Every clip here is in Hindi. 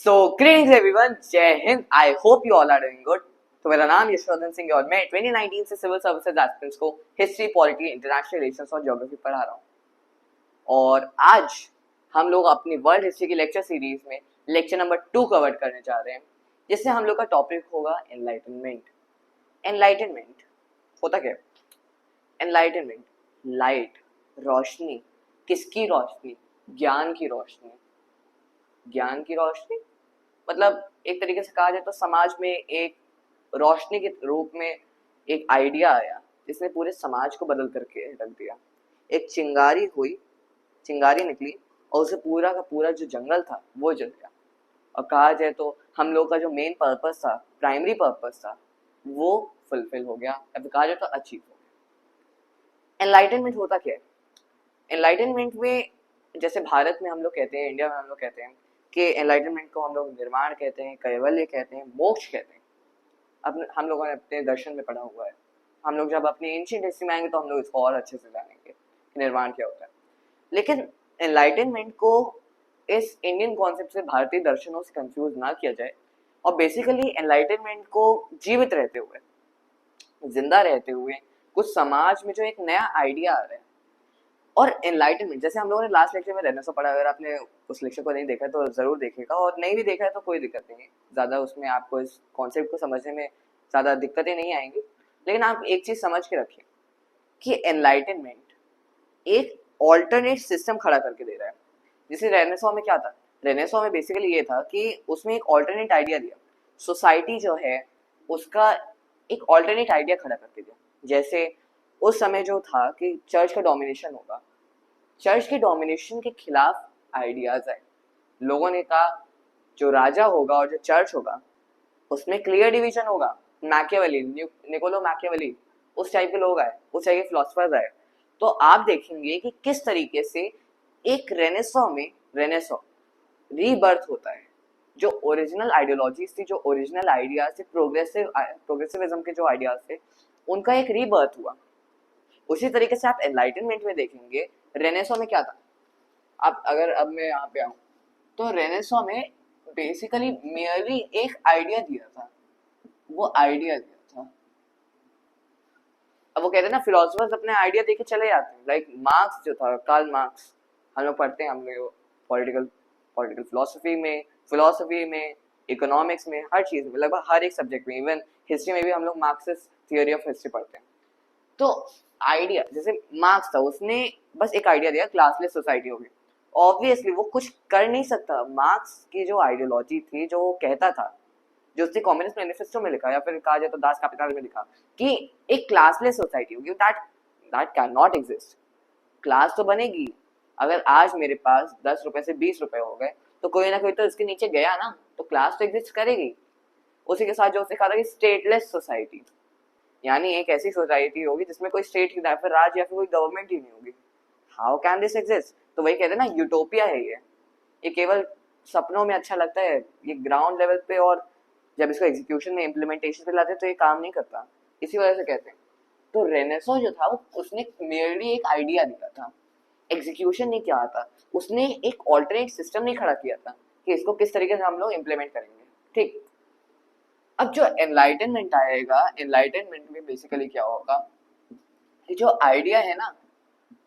So, greetings everyone, जय हिंद। I hope you all are doing good. तो मेरा नाम यशवर्धन सिंह है और मैं 2019 से सिविल सर्विसेज एस्पिरेंट्स को हिस्ट्री, पॉलिटी, इंटरनेशनल रिलेशंस और ज्योग्राफी पढ़ा रहा हूँ। और आज हम लोग अपनी वर्ल्ड हिस्ट्री की लेक्चर सीरीज में लेक्चर नंबर 2 कवर करने जा रहे हैं, जिससे हम लोग का टॉपिक होगा एनलाइटनमेंट। एनलाइटनमेंट होता क्या है? एनलाइटनमेंट, लाइट, रोशनी। किसकी रोशनी? ज्ञान की रोशनी। ज्ञान की रोशनी मतलब एक तरीके से कहा जाए तो समाज में एक रोशनी के रूप में एक आइडिया आया जिसने पूरे समाज को बदल करके रख दिया। एक चिंगारी हुई, चिंगारी निकली और उसे पूरा का पूरा जो जंगल था वो जल गया। और कहा जाए तो हम लोग का जो मेन पर्पस था, प्राइमरी पर्पस था, वो फुलफिल हो गया। अब कहा जाए तो अचीव हो गया। एनलाइटनमेंट होता क्या है? एनलाइटनमेंट में जैसे भारत में हम लोग कहते हैं, इंडिया में हम लोग कहते हैं कि एनलाइटनमेंट को हम लोग निर्वाण कहते हैं, कैवल्य कहते हैं, मोक्ष कहते हैं। अब हम लोगों ने अपने दर्शन में पढ़ा हुआ है। हम लोग जब अपनी एंशिएंट हिस्ट्री में आएंगे तो हम लोग इसको और अच्छे से जानेंगे कि निर्वाण क्या होता है। लेकिन एनलाइटनमेंट को इस इंडियन कॉन्सेप्ट से, भारतीय दर्शनों से कंफ्यूज ना किया जाए। और बेसिकली एनलाइटनमेंट को जीवित रहते हुए, जिंदा रहते हुए कुछ समाज में जो एक नया आइडिया आ रहा है। और एनलाइटनमेंट जैसे हम लोगों ने लास्ट लेक्चर में रेनेसां पढ़ा, अगर आपने उस लेक्चर को नहीं देखा है तो जरूर देखेगा, और नहीं भी देखा है तो कोई दिक्कत नहीं है, ज़्यादा उसमें आपको इस कॉन्सेप्ट को समझने में ज़्यादा दिक्कतें नहीं आएंगी। लेकिन आप एक चीज़ समझ के रखिए कि एनलाइटनमेंट एक ऑल्टरनेट सिस्टम खड़ा करके दे रहा है। जैसे रेनेसां में क्या था? रेनेसां में बेसिकली ये था कि उसमें एक ऑल्टरनेट आइडिया दिया, सोसाइटी जो है उसका एक ऑल्टरनेट आइडिया खड़ा करके दिया। जैसे उस समय जो था कि चर्च का डोमिनेशन होगा, चर्च के डोमिनेशन के खिलाफ आइडियाज आए। लोगों ने कहा जो राजा होगा और जो चर्च होगा उसमें क्लियर डिवीजन होगा। मैकियावेली, निकोलो मैकियावेली, उस टाइप के लोग आए, उस टाइप के फिलोसफर्स आए। तो आप देखेंगे कि किस तरीके से एक रेनेसां रीबर्थ होता है। जो ओरिजिनल आइडियोलॉजीज थी, जो ओरिजिनल आइडियाज थे, प्रोग्रेसिविज्म के जो आइडियाज थे, उनका एक रीबर्थ हुआ। उसी तरीके से आप एनलाइटनमेंट में देखेंगे, रेनेसां में क्या था? अब मैं यहाँ पे आऊँ तो रेनेसां में बेसिकली मेयरली एक आइडिया दिया था। वो आइडिया दिया था, अब वो कहते हैं ना फिलोसफर्स अपने आइडिया देके चले जाते हैं। लाइक मार्क्स जो था, कार्ल मार्क्स, हम लोग पढ़ते हैं, हम लोग पॉलिटिकल फिलोसफी में, इकोनॉमिक्स में, हर चीज में, लगभग हर एक सब्जेक्ट में, इवन हिस्ट्री में भी हम लोग मार्क्सिस्ट थियोरी ऑफ हिस्ट्री पढ़ते हैं। तो आइडिया जैसे मार्क्स था, उसने बस एक आइडिया दिया, क्लासलेस सोसाइटी होगी। ऑब्वियसली वो कुछ कर नहीं सकता। मार्क्स की जो आइडियोलॉजी थी, जो वो कहता था, जो उसने कम्युनिस्ट मैनिफेस्टो में लिखा या फिर कहा जाए तो दास कैपिटल में लिखा कि एक क्लासलेस सोसाइटी होगी, that can not exist. Class तो बनेगी। अगर आज मेरे पास 10 रुपए से 20 रुपए हो गए तो कोई ना कोई तो इसके नीचे गया ना, तो क्लास तो एग्जिस्ट करेगी। उसी के साथ जो उसने कहा था कि स्टेटलेस सोसाइटी, यानी एक ऐसी सोसाइटी होगी जिसमें कोई स्टेट या फिर राज्य या फिर कोई गवर्नमेंट ही नहीं होगी। How can this exist? तो वही कहते हैं ना, यूटोपिया है ये केवल सपनों में अच्छा लगता है, ये ग्राउंड लेवल पे, और जब इसको एग्जीक्यूशन में, इम्प्लीमेंटेशन पे लाते हैं तो ये काम नहीं करता। इसी वजह से कहते हैं। तो रेनेसां जो था वो उसने मेयरली एक आइडिया दिया था, एग्जीक्यूशन नहीं किया था। उसने एक ऑल्टरनेट सिस्टम नहीं खड़ा किया था कि इसको किस तरीके से हम लोग इम्प्लीमेंट करेंगे। ठीक, अब जो एनलाइटनमेंट आएगा, एनलाइटनमेंट में बेसिकली क्या होगा कि जो आइडिया है ना,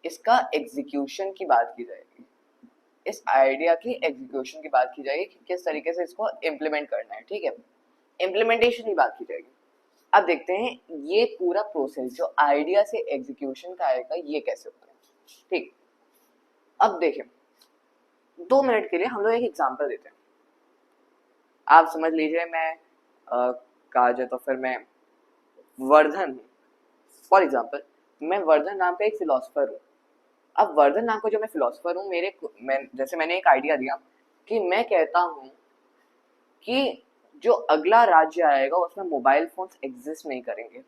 इसका एग्जीक्यूशन की बात की जाएगी। इस आइडिया की एग्जीक्यूशन की बात की जाएगी कि किस तरीके से इसको इम्प्लीमेंट करना है। ठीक है, इम्प्लीमेंटेशन की बात की जाएगी। अब देखते हैं ये पूरा प्रोसेस जो आइडिया से एग्जीक्यूशन का आएगा, ये कैसे होता है। ठीक, अब देखें, 2 मिनट के लिए हम लोग एक एग्जांपल देते हैं। आप समझ लीजिए मैं कहा जाए तो फिर मैं वर्धन हूँ, फॉर एग्जाम्पल मैं वर्धन नाम का एक फिलोसफर हूँ। अब वर्धन नाम का जो मैं फिलोसफर हूँ, जैसे मैंने एक आइडिया दिया कि मैं कहता हूँ कि जो अगला राज्य आएगा उसमें मोबाइल फोन्स एग्जिस्ट नहीं करेंगे।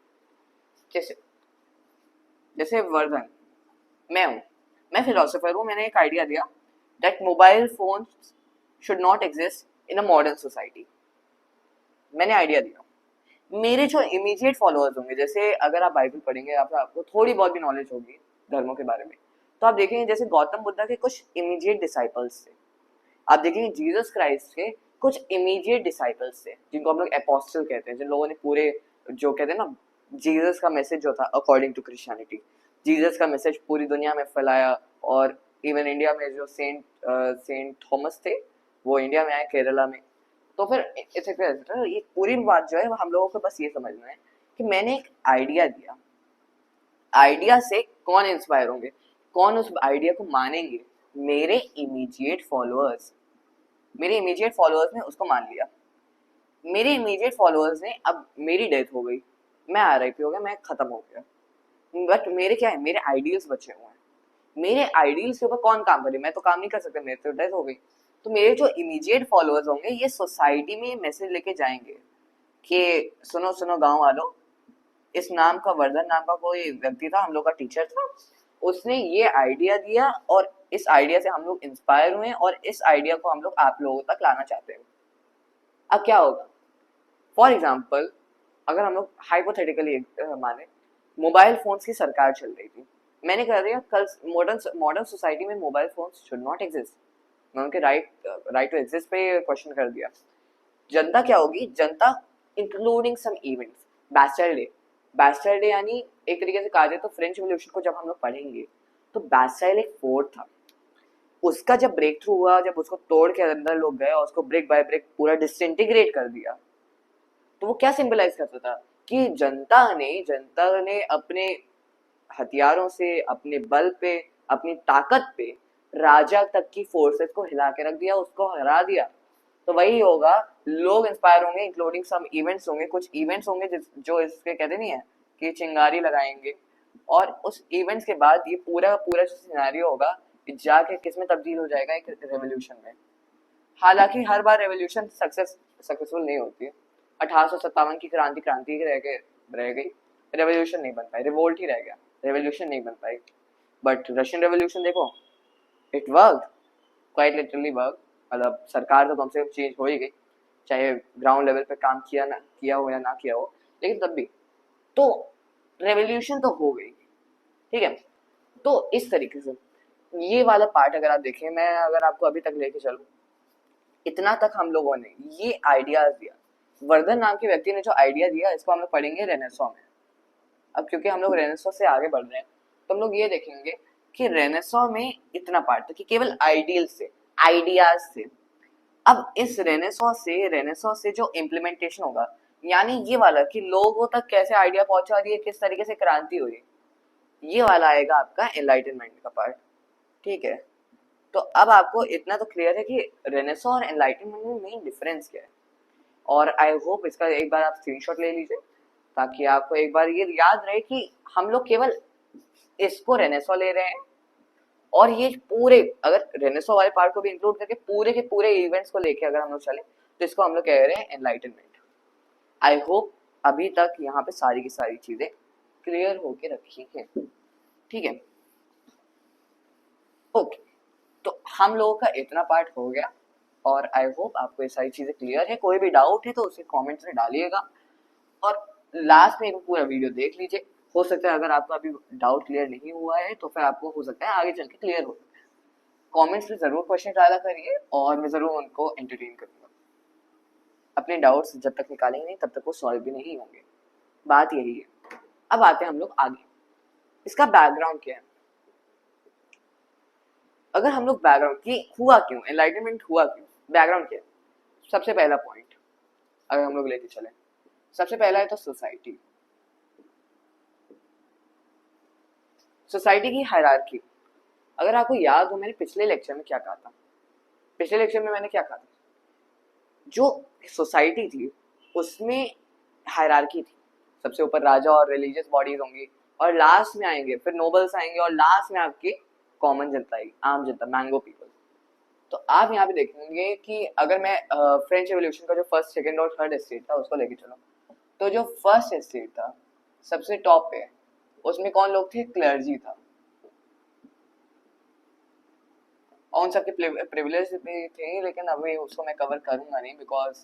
जैसे वर्धन मैं हूँ, मैं फिलोसफर हूँ, मैंने एक आइडिया दिया that mobile phones should not exist in a modern society. मैंने आइडिया दिया। मेरे जो इमीडिएट फॉलोअर्स होंगे, जैसे अगर आप बाइबल पढ़ेंगे, आपको थोड़ी बहुत भी नॉलेज होगी धर्मों के बारे में, तो आप देखेंगे जैसे गौतम बुद्धा के कुछ इमीडिएट डिसाइपल्स थे। आप देखेंगे जीसस क्राइस्ट के कुछ इमीडिएट डिसाइपल्स थे जिनको हम लोग एपोस्टल कहते हैं, जिन लोगों ने पूरे जो कहते हैं ना जीसस का मैसेज जो था अकॉर्डिंग टू क्रिश्चियनिटी, जीसस का मैसेज पूरी दुनिया में फैलाया। और इवन इंडिया में जो सेंट थॉमस थे वो इंडिया में आए केरला में। तो फिर ये पूरी बात जो है हम लोगों को बस ये समझना है कि मैंने एक आइडिया दिया, आइडिया से कौन इंस्पायर होंगे, कौन उस आइडिया को मानेंगे? मेरे इमीडिएट फॉलोअर्स। मेरे इमीडिएट फॉलोअर्स ने उसको मान लिया। मेरे इमीडिएट फॉलोअर्स ने, अब मेरी डेथ हो गई, मैं RIP हो गया, मैं खत्म हो गया, बट मेरे क्या है, मेरे आइडियल्स बचे हुए हैं। मेरे आइडियल्स के ऊपर कौन काम करे? मैं तो काम नहीं कर सकता, मेरी तो डेथ हो गई। तो मेरे जो इमीडिएट फॉलोअर्स होंगे ये सोसाइटी में मैसेज लेके जाएंगे कि सुनो सुनो गांव वालों, इस नाम का वर्धन नाम का कोई व्यक्ति था, हम लोग का टीचर था, उसने ये आइडिया दिया और इस आइडिया से हम लोग इंस्पायर हुए और इस आइडिया को हम लोग आप लोगों तक लाना चाहते हैं। अब क्या होगा? फॉर एग्जाम्पल, अगर हम लोग हाइपोथेटिकली माने मोबाइल फोन्स की सरकार चल रही थी, मैंने कह दिया कल मॉडर्न सोसाइटी में mobile phones should not exist, मैं उनके राइट टू एग्जिस्ट पे क्वेश्चन कर दिया। जनता क्या होगी? जनता इंक्लूडिंग सम इवेंट्स, बैस्टाइल डे यानी एक तरीके से कहा जाए तो फ्रेंच रिवॉल्यूशन को जब हम लोग पढ़ेंगे तो बैस्टाइल एक फोर्ट था, उसका जब ब्रेक थ्रू हुआ, जब उसको तोड़ के अंदर लोग गए और उसको ब्रेक बाय ब्रेक पूरा डिसइंटीग्रेट कर दिया, तो वो क्या सिंबलाइज करता था कि जनता ने अपने हथियारों से, अपने बल पे, अपनी ताकत पे राजा तक की फोर्सेस को हिला के रख दिया, उसको हरा दिया। तो वही होगा, लोग इंस्पायर होंगे, इंक्लूडिंग सम इवेंट्स होंगे, कुछ इवेंट्स होंगे जो इसके कहते नहीं है कि चिंगारी लगाएंगे, और उस इवेंट्स के बाद ये पूरा पूरा जो सिनेरियो होगा जाके किस में तब्दील हो जाएगा? एक रेवोल्यूशन में। हालांकि हर बार रेवोल्यूशन सक्सेसफुल नहीं होती है। 1857 की क्रांति रह गई, रेवोल्यूशन नहीं बन पाई, रिवोल्ट ही रह गया, रेवोल्यूशन नहीं बन पाई। बट रशियन रेवोल्यूशन देखो, it work, quite literally work. मतलब सरकार तो कम से कम चेंज हो ही गई, चाहे ग्राउंड लेवल पे काम किया हो या ना किया हो, लेकिन तब भी तो रेवोल्यूशन तो हो गई। ठीक है, तो इस तरीके से ये वाला पार्ट अगर आप देखें, मैं अगर आपको अभी तक लेके चलूं, इतना तक हम लोगों ने ये आइडियाज दिया, वर्धन नाम के व्यक्ति ने जो आइडिया दिया, इसको हम लोग पढ़ेंगे रेनेसॉ में। अब क्योंकि हम लोग रेनेसॉ से आगे बढ़ रहे हैं तो हम लोग ये देखेंगे कि रेनेसॉ में इतना पार्ट था कि केवल आइडियाज से। अब इस रेनेसॉ से जो इम्प्लीमेंटेशन होगा, यानी ये वाला कि लोगों तक कैसे आइडिया पहुंचा दिए, किस तरीके से क्रांति हुई, ये वाला आएगा आपका एनलाइटनमेंट का पार्ट। ठीक है, तो अब आपको इतना तो क्लियर है कि रेनेसॉ और एनलाइटनमेंट में मेन डिफरेंस क्या है। और आई होप इसका एक बार आप स्क्रीनशॉट ले लीजिए ताकि आपको एक बार ये याद रहे कि हम लोग केवल इसको रेनेसॉ ले रहे हैं, और ये पूरे अगर रेनेसॉ वाले पार्ट को भी इंक्लूड करके पूरे के पूरे इवेंट्स को लेके अगर हम लोग चले तो इसको हम लोग कह रहे हैं एनलाइटनमेंट। आई होप अभी तक यहाँ पे सारी की सारी चीजें क्लियर होके रखी हैं। ठीक है, ओके, तो हम लोगों का इतना पार्ट हो गया और आई होप आपको ये सारी चीजें क्लियर है। कोई भी डाउट है तो उसे कमेंट्स में डालिएगा और लास्ट में पूरा वीडियो देख लीजिए। हो सकता है अगर आपको अभी डाउट क्लियर नहीं हुआ है तो फिर आपको हो सकता है आगे चल के क्लियर हो सकता है। कमेंट्स में जरूर क्वेश्चन डाला करिए और मैं जरूर उनको एंटरटेन करूंगा। अपने डाउट्स जब तक निकालेंगे नहीं तब तक वो सॉल्व भी नहीं होंगे, बात यही है। अब आते हैं हम लोग आगे, इसका बैकग्राउंड क्या है। अगर हम लोग बैकग्राउंड की हुआ क्यों, एनलाइटनमेंट हुआ क्यों, बैकग्राउंड क्या है, सबसे पहला पॉइंट अगर हम लोग लेके चले, सबसे पहला है तो सोसाइटी की हायरार्की। अगर आपको याद हो मैंने पिछले लेक्चर में क्या कहा था, पिछले लेक्चर में मैंने क्या कहा था, जो सोसाइटी थी उसमें हायरार्की थी, सबसे ऊपर राजा और रिलीजियस बॉडीज होंगी और लास्ट में आएंगे फिर नोबल्स आएंगे और लास्ट में आपकी कॉमन जनता आएगी, आम जनता, मैंगो पीपल। तो आप यहाँ पे देखेंगे कि अगर मैं फ्रेंच रेवोल्यूशन का जो फर्स्ट सेकंड और थर्ड स्टेट था उसको लेके चलो, तो जो फर्स्ट स्टेट था सबसे टॉप पे, उसमें कौन लोग थे, क्लर्जी था, और उन सबके प्रिविलेज भी थे, लेकिन अभी उसको मैं कवर करूंगा नहीं because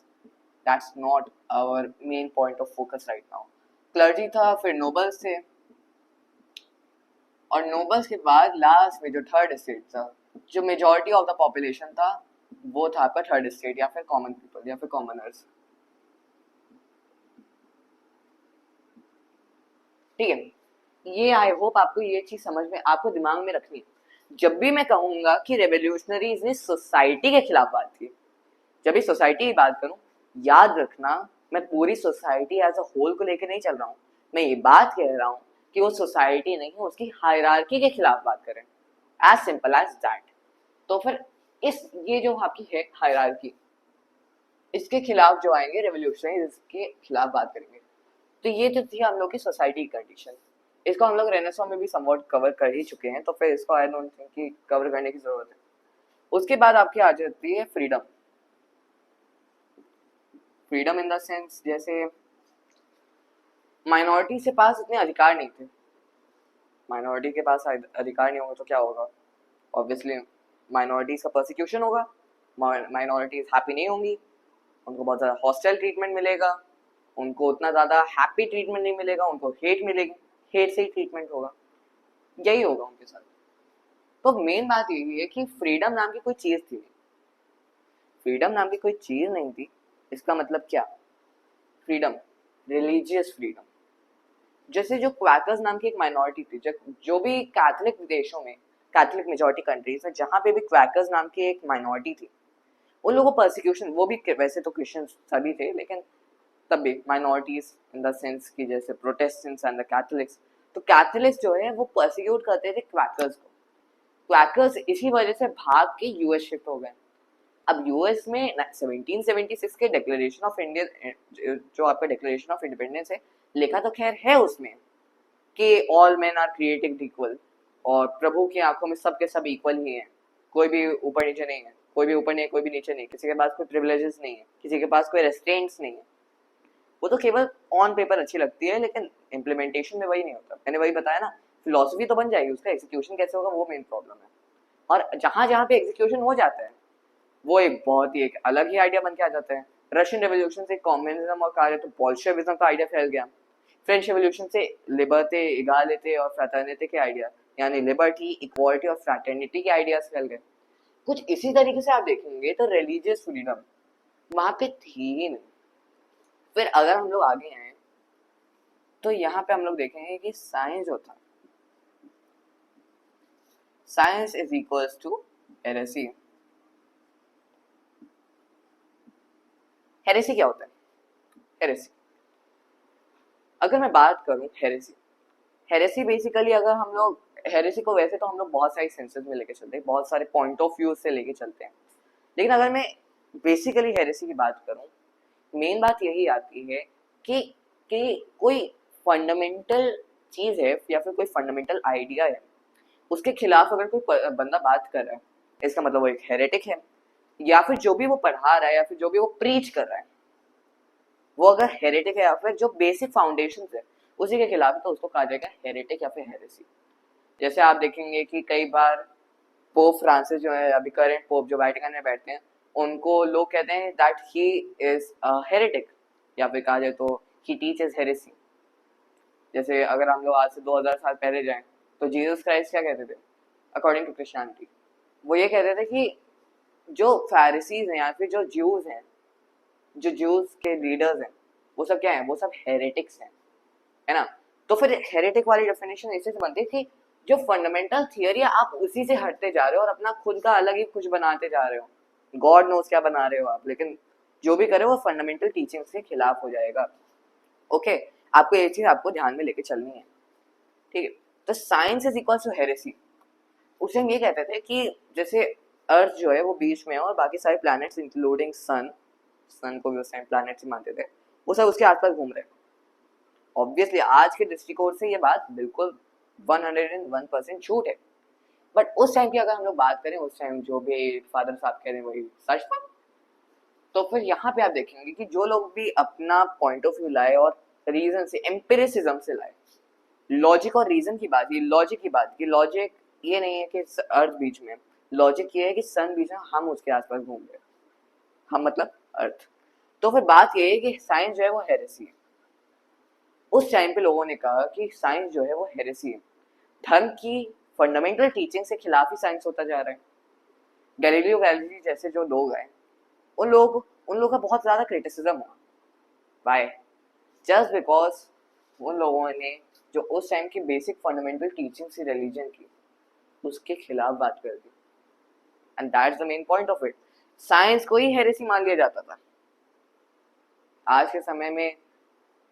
that's not our main point of focus right now. Clergy था, फिर नोबल्स थे, और नोबल्स के बाद लास्ट में जो थर्ड स्टेट था, जो मेजॉरिटी ऑफ द पॉपुलेशन था, वो था आपका थर्ड स्टेट या फिर कॉमन पीपल या फिर कॉमनर्स। ठीक है, ये आई होप आपको ये चीज समझ में, आपको दिमाग में रखनी है। जब भी मैं कहूंगा कि रेवोल्यूशनरीज ने सोसाइटी के खिलाफ बात की, जब भी सोसाइटी की बात करूं, याद रखना मैं पूरी सोसाइटी एज अ होल को लेकर नहीं चल रहा हूं। मैं ये बात कह रहा हूं कि वो सोसाइटी नहीं, उसकी हायरार्की के खिलाफ बात करें, एज सिंपल एज दैट। तो फिर इस ये जो आपकी है हायरार्की, इसके खिलाफ जो आएंगे रेवोल्यूशनरी, इसके खिलाफ बात करेंगे। तो ये जो थी हम लोग की सोसाइटी की कंडीशन, इसको हम लोग रेनेसां में भी समवॉट कवर कर ही चुके हैं, तो फिर इसको आई डोंट थिंक कि कवर करने की जरूरत है। उसके बाद आपकी आ जाती है freedom. Freedom in the sense जैसे माइनॉरिटी के पास इतने अधिकार नहीं थे। माइनॉरिटी के पास अधिकार नहीं होगा तो क्या होगा? ऑब्वियसली माइनॉरिटीज का परसिक्यूशन होगा, माइनॉरिटीज हैप्पी नहीं होंगी, उनको बहुत ज़्यादा हॉस्टाइल ट्रीटमेंट मिलेगा, उनको उतना ज़्यादा हैप्पी ट्रीटमेंट नहीं मिलेगा, उनको हेट मिलेगी, हेट से ही ट्रीटमेंट होगा, यही होगा उनके साथ। तो मेन बात यही है कि फ्रीडम नाम की कोई चीज़ थी, फ्रीडम नाम की कोई चीज़ नहीं थी। इसका मतलब क्या? Freedom, religious freedom. जैसे जो क्वैकर्स नाम की एक माइनॉरिटी थी, जो भी कैथलिक देशों में, कैथलिक मेजॉरिटी कंट्रीज में जहाँ पे भी क्वैकर्स नाम की एक माइनॉरिटी थी, उन लोगों को परसिक्यूशन, वो भी वैसे तो क्रिश्चियन सभी थे, लेकिन तब भी माइनॉरिटीज इन द सेंस की जैसे प्रोटेस्टेंट्स एंड द कैथलिक्स, तो कैथलिक्स जो है वो परसिक्यूट करते थे क्वैकर्स को। क्वैकर्स इसी वजह से भाग के यूएस शिफ्ट हो गए। अब यूएस में 1776 के डिक्लेरेशन ऑफ इंडिया, जो आपका डिक्लेरेशन ऑफ इंडिपेंडेंस है, लिखा तो खैर है उसमें कि all men are created equal, और प्रभु की आंखों में सब के सब इक्वल ही हैं, कोई भी ऊपर नीचे नहीं है, कोई भी ऊपर नहीं है, कोई भी नीचे नहीं है, किसी के पास कोई प्रिविलेजेस नहीं है, किसी के पास कोई रेस्ट्रेंट्स नहीं है। वो तो केवल ऑन पेपर अच्छी लगती है, लेकिन इम्प्लीमेंटेशन में वही नहीं होता। मैंने वही बताया ना, फिलोसफी तो बन जाएगी, उसका एग्जीक्यूशन कैसे होगा वो मेन प्रॉब्लम है। और जहां जहां पे एग्जीक्यूशन हो जाता है, वो एक बहुत ही एक अलग ही आइडिया बन के आ जाता है। रशियन रेवोल्यूशन से कम्युनिज्म और कहा जाए तो बोल्शेविज्म का आइडिया फैल गया। फ्रेंच रेवोल्यूशन से लिबर्टे, इगालिटे और फ्रैटर्निटी के आइडिया, यानी लिबर्टी, इक्वालिटी और फ्रैटर्निटी के आइडियाज फैल गए। कुछ इसी तरीके से आप देखेंगे तो रिलीजियस फ्रीडम वहां पे थी ही नहीं। फिर अगर हम लोग आगे आए तो यहाँ पे हम लोग देखेंगे कि साइंस जो था, science is equals to heresy. Heresy क्या होता है? हेरेसी, अगर मैं बात करूं हेरेसी, हेरेसी बेसिकली अगर हम लोग हेरेसी को, वैसे तो हम लोग बहुत सारे सेंसेस में लेके चलते हैं, बहुत सारे पॉइंट ऑफ व्यू से लेके चलते हैं, लेकिन अगर मैं बेसिकली हेरेसी की बात करूं, मेन बात यही आती है कि कोई फंडामेंटल चीज है या फिर कोई फंडामेंटल आइडिया है, उसके खिलाफ अगर कोई बंदा बात कर रहा है, इसका मतलब वो एक हेरेटिक है। या फिर जो भी वो पढ़ा रहा है या फिर जो भी वो प्रीच कर रहा है, वो अगर हेरेटिक है या फिर जो बेसिक फाउंडेशन है उसी के खिलाफ है, तो उसको कहा जाएगा हेरेटिक या फिर हेरेसी। जैसे आप देखेंगे कि कई बार पोप फ्रांसिस जो है, अभी करंट पोप जो वेटिकन में बैठते हैं, उनको लोग कहते हैं that he is a heretic, या फिर कहा जाए तो ही टीचेस हेरेसी। जैसे अगर हम लोग आज से 2000 साल पहले जाएं तो जीसस क्राइस्ट क्या कहते थे अकॉर्डिंग टू क्रिश्चियनिटी? वो ये कहते थे कि जो फैरिसीज हैं या फिर जो ज्यूज हैं, जो ज्यूज के लीडर्स हैं, वो सब क्या हैं? वो सब हेरेटिक्स हैं, है ना? तो फिर हेरेटिक वाली डेफिनेशन ऐसे से बनती है कि जो फंडामेंटल थियरी है आप उसी से हटते जा रहे हो और अपना खुद का अलग ही कुछ बनाते जा रहे हो, गॉड नोस क्या बना रहे हो आप, लेकिन जो भी करे वो फंडामेंटल टीचिंग्स के खिलाफ हो जाएगा। ओके, आपको ये चीज आपको ध्यान में लेके चलनी है, ठीक है? तो science is equal to heresy. उसे हम ये कहते थे कि जैसे अर्थ जो है वो बीच में है और बाकी सारे प्लैनेट्स इंक्लूडिंग सन, सन को भी उस टाइम प्लैनेट्स ही मानते थे, वो सब उसके आसपास घूम रहे हैं। ऑब्वियसली आज के दृष्टिकोण से ये बात बिल्कुल 101% झूठ है, बट उस टाइम की अगर हम लोग बात करें, उस टाइम जो भी फादर साहब कह रहे हैं वही सच था। तो फिर यहाँ पे आप देखेंगे कि जो लोग भी अपना पॉइंट ऑफ व्यू लाए और रीजन से, एम्पिरिसिज्म से लाए, लॉजिक और रीजन की बात, ये लॉजिक की बात की, लॉजिक ये नहीं है कि अर्थ बीच में, लॉजिक ये है कि सन बीच में, हम उसके आसपास घूम रहे, हम मतलब अर्थ। तो फिर बात ये है कि साइंस जो है वो हेरेसी है। उस टाइम पे लोगों ने कहा कि साइंस जो है वो हेरेसी है, धर्म की फंडामेंटल टीचिंग से खिलाफ ही साइंस होता जा रहा है। गैलीलियो गैलीली जैसे जो लोग हैं उन लोगों का बहुत ज्यादा क्रिटिसिज्म हुआ। वाई? जस्ट बिकॉज उन लोगों ने जो उस टाइम की बेसिक फंडामेंटल टीचिंग थी रिलीजन की उसके खिलाफ बात कर दी। And that's the main point of it. Science को ही हेरेसी मान लिया जाता था। आज के समय में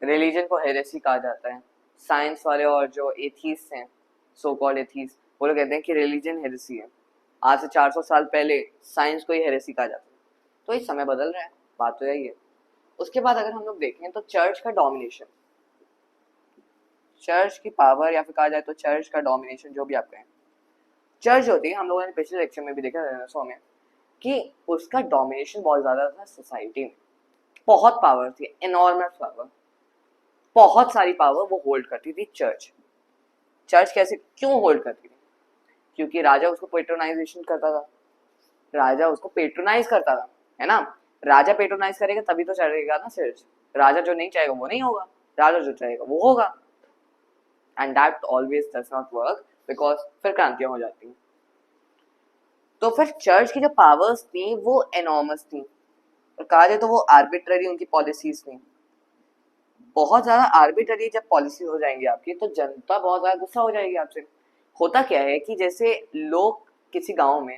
रिलीजन को हेरेसी कहा जाता है। साइंस वाले और जो एथीस्ट हैं, सो कॉल्ड एथीस्ट, वो लोग कहते हैं कि रिलीजन हेरेसी है। आज से 400 साल पहले साइंस को ही हेरेसी कहा जाता है। तो ये समय बदल रहा है, बात तो यही है। उसके बाद अगर हम लोग देखें तो चर्च का डोमिनेशन, चर्च की पावर, या फिर कहा जाए तो चर्च का डोमिनेशन, जो भी आप कहें, चर्च होती है, हम लोगों ने पिछले लेक्चर में भी देखा रेनेसां में कि उसका डोमिनेशन बहुत ज्यादा था सोसाइटी में। बहुत पावर थी, एनॉर्मस पावर, बहुत सारी पावर वो होल्ड करती थी चर्च। चर्च कैसे, क्यों होल्ड करती थी? क्योंकि राजा उसको पेट्रोनाइजेशन करता था, राजा उसको पेट्रोनाइज करता था, है ना। राजा पेट्रोनाइज करेगा तभी तो चलेगा ना चर्च। राजा जो नहीं चाहेगा वो नहीं होगा, राजा जो चाहेगा वो होगा। And that always does not work, because फिर क्रांतियां हो जाती हैं। तो फिर चर्च की जो पावर्स थी वो एनॉर्मस थी, और कहा जाए तो वो आर्बिट्ररी उनकी पॉलिसीज थी। बहुत ज्यादा आर्बिट्ररी जब पॉलिसी हो जाएंगी आपकी तो जनता बहुत ज्यादा गुस्सा हो जाएगी आपसे। होता क्या है कि जैसे लोग किसी गांव में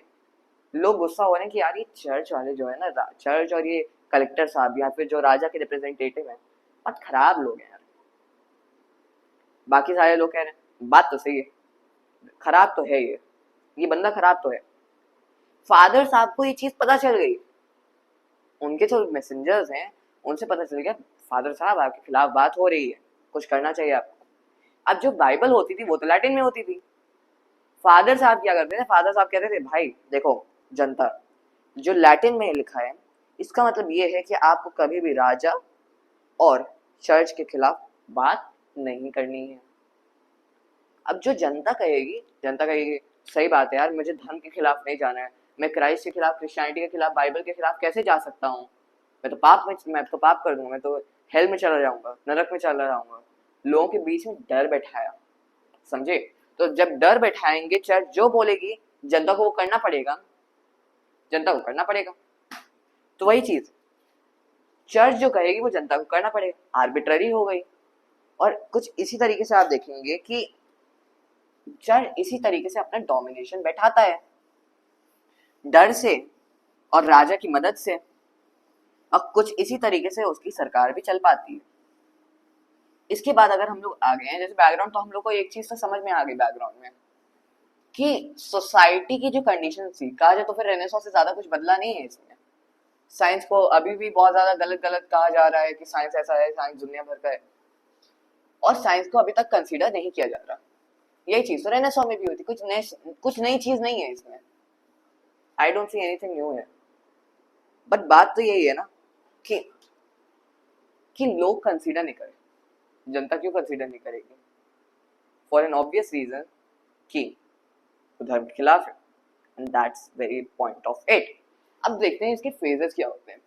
लोग गुस्सा हो रहे हैं कि यार ये चर्च वाले जो है ना, चर्च और ये कलेक्टर साहब या फिर जो राजा के रिप्रेजेंटेटिव हैं, बहुत खराब लोग हैं यार। बाकी सारे लोग कह रहे हैं बात तो सही है, खराब तो है ये बंदा खराब तो है। फादर साहब को ये चीज पता चल गई, उनके जो मैसेंजर्स हैं उनसे पता चल गया फादर साहब आपके खिलाफ बात हो रही है, कुछ करना चाहिए आपको। अब जो बाइबल होती थी वो तो लैटिन में होती थी। फादर साहब क्या करते थे, फादर साहब कहते थे भाई देखो जनता, जो लैटिन में लिखा है इसका मतलब ये है कि आपको कभी भी राजा और चर्च के खिलाफ बात नहीं करनी है। अब जो जनता कहेगी सही बात है यार, मुझे धर्म के खिलाफ नहीं जाना है, मैं क्राइस्ट के खिलाफ, क्रिश्चियनिटी के खिलाफ, बाइबल के खिलाफ कैसे जा सकता हूँ? मैं तो पाप कर दूंगा, मैं तो हेल में चला जाऊंगा, नरक में चला जाऊंगा। लोगों के बीच में डर बैठाया, समझे? तो जब डर बैठाएंगे, चर्च जो बोलेगी जनता को वो करना पड़ेगा, जनता को करना पड़ेगा। तो वही चीज, चर्च जो कहेगी वो जनता को करना पड़ेगा, आर्बिट्ररी हो गई। और कुछ इसी तरीके से आप देखेंगे कि चर्च इसी तरीके से अपना डोमिनेशन बैठाता है, डर से और राजा की मदद से। और कुछ इसी तरीके से उसकी सरकार भी चल पाती है। इसके बाद अगर हम लोग आगे हैं, जैसे बैकग्राउंड, तो हम लोग को एक चीज तो समझ में आ गई बैकग्राउंड में कि सोसाइटी की जो कंडीशन थी, कहा जाए तो फिर रेनेसां से ज्यादा कुछ बदला नहीं है इसमें। साइंस को अभी भी बहुत ज्यादा गलत गलत कहा जा रहा है कि साइंस ऐसा है, साइंस दुनिया भर का है, और साइंस को अभी तक कंसीडर नहीं किया जा रहा। यही चीज तो रेनेसां में भी होती, कुछ नई चीज नहीं है इसमें। I don't see anything new है। बट बात तो यही है ना कि लोग कंसीडर नहीं करें, जनता क्यों कंसीडर नहीं करेगी? फॉर एन ऑब्वियस रीजन कि धर्म के खिलाफ है, and that's very point of it. अब देखते हैं इसके फेजेस क्या होते हैं।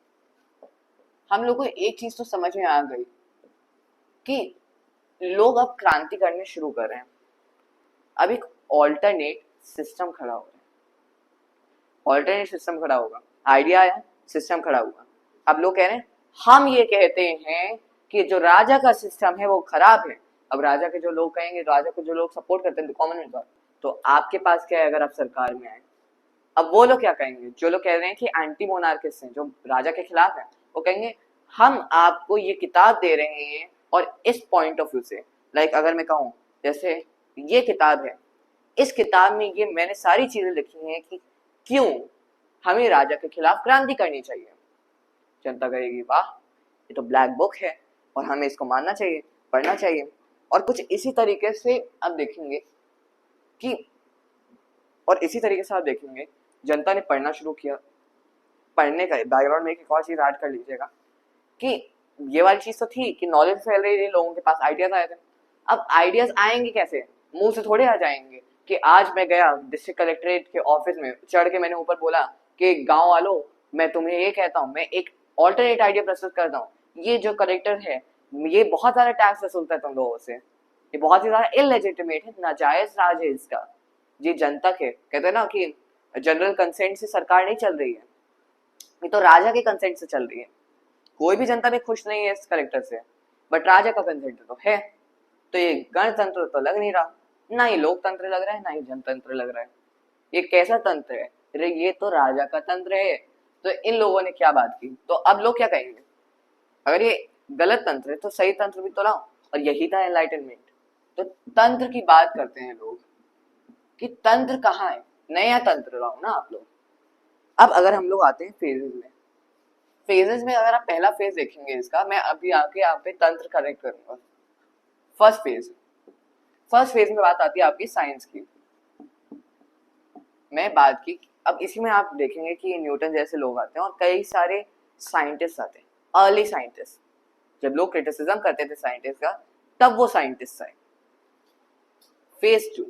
हम लोग को एक चीज तो समझ में आ गई कि लोग अब क्रांति करने शुरू कर रहे हैं। अब एक ऑल्टरनेट सिस्टम खड़ा हो रहा है, ऑल्टरनेट सिस्टम खड़ा होगा, आइडिया आया, सिस्टम खड़ा हुआ। अब लोग कह रहे हैं हम ये कहते हैं कि जो राजा का सिस्टम है वो खराब है। अब राजा के जो लोग कहेंगे, राजा को जो लोग सपोर्ट करते हैं, कॉमन मैन, तो आपके पास क्या है अगर आप सरकार में आए? अब वो लोग क्या कहेंगे, जो लोग कह रहे हैं कि एंटी मोनार्किस्ट हैं, जो राजा के खिलाफ हैं, वो कहेंगे हम आपको ये किताब दे रहे हैं और इस पॉइंट ऑफ व्यू से, लाइक अगर मैं कहूँ जैसे ये किताब है, इस किताब में ये मैंने सारी चीजें लिखी हैं कि क्यों हमें राजा के खिलाफ क्रांति करनी चाहिए। जनता कहेगी वाह ये तो ब्लैक बुक है और हमें इसको मानना चाहिए, पढ़ना चाहिए। और कुछ इसी तरीके से अब देखेंगे कि, और इसी तरीके से आप देखेंगे जनता ने पढ़ना शुरू किया। पढ़ने का बैकग्राउंड में एक और चीज ऐड कर लीजिएगा कि ये वाली चीज तो थी कि नॉलेज फैल रही थी, लोगों के पास आइडियाज आए थे। अब आइडियाज आएंगे कैसे? मुंह से थोड़े आ जाएंगे कि आज मैं गया डिस्ट्रिक्ट कलेक्ट्रेट के ऑफिस में, चढ़ के मैंने ऊपर बोला कि गांव वालों मैं तुम्हें ये कहता हूँ, मैं एक ऑल्टरनेट आइडिया प्रस्तुत करता हूँ, ये जो कलेक्टर है ये बहुत सारा टैक्स वसूलता है तुम लोगों से, ये बहुत ही ज्यादा इलेजिटिमेट है, नाजायज राज है इसका। जी जनता के कहते हैं ना कि जनरल कंसेंट से सरकार नहीं चल रही है, ये तो राजा के कंसेंट से चल रही है। कोई भी जनता भी खुश नहीं है इस कलेक्टर से, बट राजा का कंसेंट तो है। तो ये गणतंत्र तो लग नहीं रहा, ना ही लोकतंत्र लग रहा है, ना ही जनतंत्र लग रहा है। ये कैसा तंत्र है? अरे ये तो राजा का तंत्र है। तो इन लोगों ने क्या बात की, तो अब लोग क्या कहेंगे, अगर ये गलत तंत्र है तो सही तंत्र भी तो लाओ, और यही था एनलाइटनमेंट। तो तंत्र की बात करते हैं लोग कि तंत्र कहाँ है, नया तंत्र लाओ ना आप लोग। अब अगर हम लोग आते हैं फेजेस में, फेजेस में अगर आप पहला फेज देखेंगे इसका, मैं अभी आके यहाँ पे तंत्र करेक्ट करूंगा। फर्स्ट फेज में बात आती है आपकी साइंस की। मैं बात की, अब इसी में आप देखेंगे कि न्यूटन जैसे लोग आते हैं और कई सारे साइंटिस्ट आते हैं, अर्ली साइंटिस्ट। जब लोग क्रिटिसिज्म करते थे साइंटिस्ट का, तब वो साइंटिस्ट आए। फेज 2,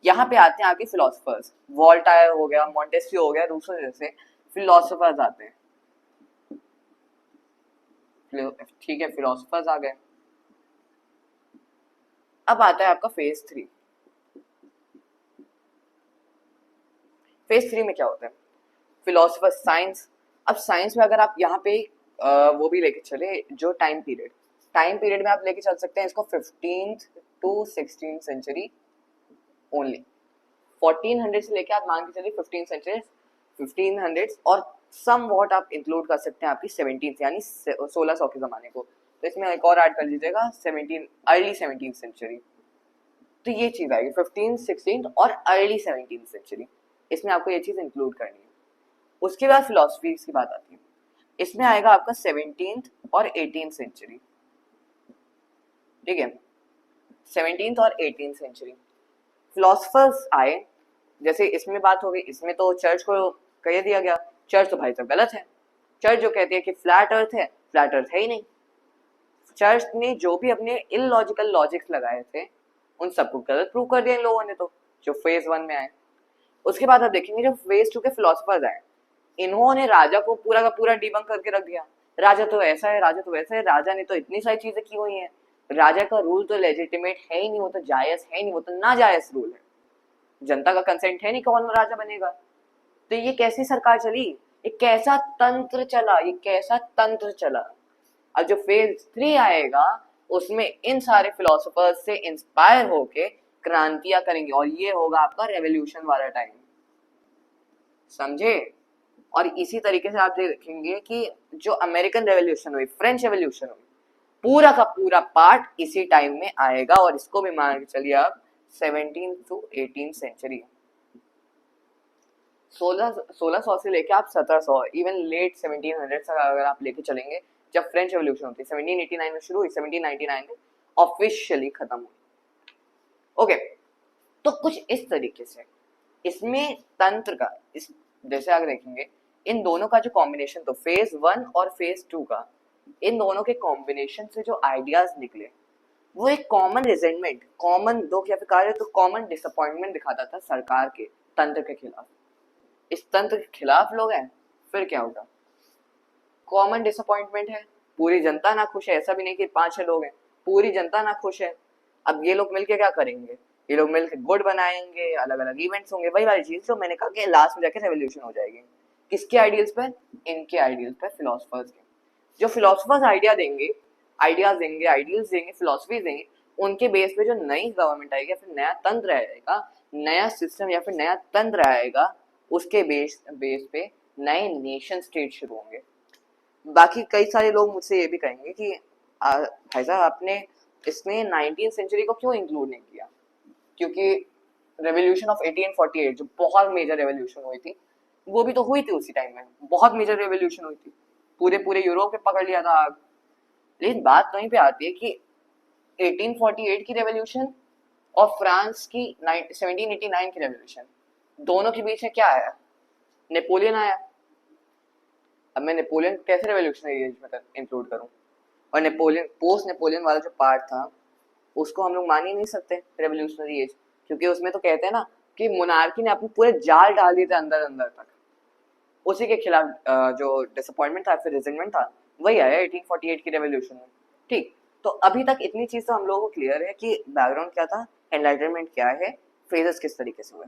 यहाँ पे आते हैं आपके फिलोसफर्स, वोल्टायर हो गया, मॉन्टेस्क्यू हो गया, रूसो जैसे फिलोसफर्स आते हैं। ठीक है, फिलोसफर्स आ गए। अब आता है आपका फेज 3। फेज 3 में क्या होता है, फिलोसफर साइंस। अब साइंस में अगर आप यहाँ पे वो भी लेके चले, जो टाइम पीरियड में आप लेके चल सकते हैं इसको 15th to 16th century only. 1400 से लेके आप मान के चलिए 1500 और सम वॉट आप इंक्लूड कर सकते हैं आपकी 17th यानी 1600 के जमाने को। तो इसमें एक और ऐड कर लीजिएगा 17 अर्ली 17th सेंचुरी। तो ये चीज आएगी 15th, 16th और अर्ली 17th सेंचुरी, इसमें आपको ये चीज इंक्लूड करनी है। उसके बाद फिलोसफी की बात आती है, इसमें आएगा आपका 17th और 18th सेंचुरी। ठीक है, 17th और 18th सेंचुरी फिलोसफर्स आए। जैसे इसमें बात हो गई, इसमें तो चर्च को कह दिया गया, चर्च तो भाई साहब गलत है। चर्च जो कहती है कि फ्लैट अर्थ है, फ्लैट अर्थ है ही नहीं। चर्च ने जो भी अपने इलॉजिकल लॉजिक्स लगाए थे उन सबको गलत प्रूव कर दिया इन लोगों ने, तो जो फेज 1 में आए। उसके बाद आप देखेंगे जो फेज 2 के फिलोसफर्स आए, इन्होंने राजा को पूरा का पूरा डिबंक करके रख दिया। राजा तो ऐसा है, राजा तो वैसा है, राजा ने तो इतनी सारी चीजें की हुई हैं, राजा का रूल तो लेजिटिमेट है ही नहीं, वो तो जायज है ही नहीं, वो तो नाजायज रूल है, जनता का कंसेंट है नहीं कौन राजा बनेगा। तो ये कैसी सरकार चली, ये कैसा तंत्र चला, ये कैसा तंत्र चला। अब जो फेज 3 आएगा उसमें इन सारे फिलोसोफर्स से इंस्पायर होके क्रांतियां करेंगे, और ये होगा आपका रेवोल्यूशन वाला टाइम, समझे। और इसी तरीके से आप देखेंगे कि जो अमेरिकन रेवोल्यूशन हुई, फ्रेंच रेवोल्यूशन हुई, पूरा का पूरा पार्ट इसी टाइम में आएगा। और इसको भी मान के चलिए आप 17th to 18th सेंचुरी, 1600 से लेके आप 1700, इवन लेट 1700 तक अगर आप लेके चलेंगे, जब फ्रेंच रेवोल्यूशन होती है 1789 में शुरू हुई, 1799 में ऑफिशियली खत्म हुई। ओके, तो कुछ इस तरीके से इसमें तंत्र का जैसे आप देखेंगे इन दोनों का जो कॉम्बिनेशन, तो फेज 1 और फेज 2 का, इन दोनों के कॉम्बिनेशन से जो आइडियाज निकले वो एक कॉमन रिजेंटमेंट, कॉमन दुख या फिर कहा जाए तो कॉमन डिसअपॉइंटमेंट दिखाता था सरकार के तंत्र के खिलाफ। इस तंत्र के खिलाफ लोग हैं, फिर क्या होगा, कॉमन डिसअपॉइंटमेंट है, पूरी जनता ना खुश है। ऐसा भी नहीं कि 5-6 लोग हैं, पूरी जनता ना खुश है। अब ये लोग मिलके क्या करेंगे, ये लोग मिलकर गुड बनाएंगे, अलग अलग इवेंट्स होंगे, वही वाली चीज जो मैंने कहा कि लास्ट में जाके रेवोल्यूशन हो जाएगी। किसके आइडियल्स पे, इनके आइडियल्स पे, फिलोसफर्स के। जो फिलोसफर्स आइडियाज देंगे, फिलोसफीज देंगे, उनके बेस पे जो नई गवर्नमेंट आएगी या फिर नया तंत्र आएगा, नया सिस्टम या फिर नया तंत्र आएगा, उसके बेस पे नए नेशन स्टेट शुरू होंगे। बाकी कई सारे लोग मुझसे ये भी कहेंगे कि भाई साहब आपने इसमें 19th सेंचुरी को क्यों इंक्लूड नहीं किया, क्योंकि रेवोल्यूशन ऑफ 1848 जो बहुत मेजर रेवोल्यूशन हुई थी, वो भी तो हुई थी उसी टाइम में, बहुत मेजर रेवोल्यूशन हुई थी, पूरे यूरोप पे पकड़ लिया था आग। लेकिन बात वहीं पे आती है कि 1848 की रेवोल्यूशन और फ्रांस की 1789 की रेवोल्यूशन, दोनों के बीच में क्या आया, नेपोलियन आया। अब मैं नेपोलियन कैसे रेवोल्यूशनरी एज में इंक्लूड करूं, और नेपोलियन पोस्ट नेपोलियन वाला जो पार्ट था उसको हम लोग मान ही नहीं सकते रेवोल्यूशनरी एज, क्योंकि उसमें तो कहते हैं ना कि मोनार्की ने अपने पूरे जाल डाल दिए थे अंदर अंदर तक। उसी के खिलाफ जो डिसअपॉइंटमेंट था, फिर रिजेंटमेंट था, वही आया 1848 की रेवोल्यूशन में। ठीक, तो अभी तक इतनी चीज तो हम लोगों को क्लियर है कि बैकग्राउंड क्या था, एनलाइटनमेंट क्या है, फ्रेजेस किस तरीके से हुए।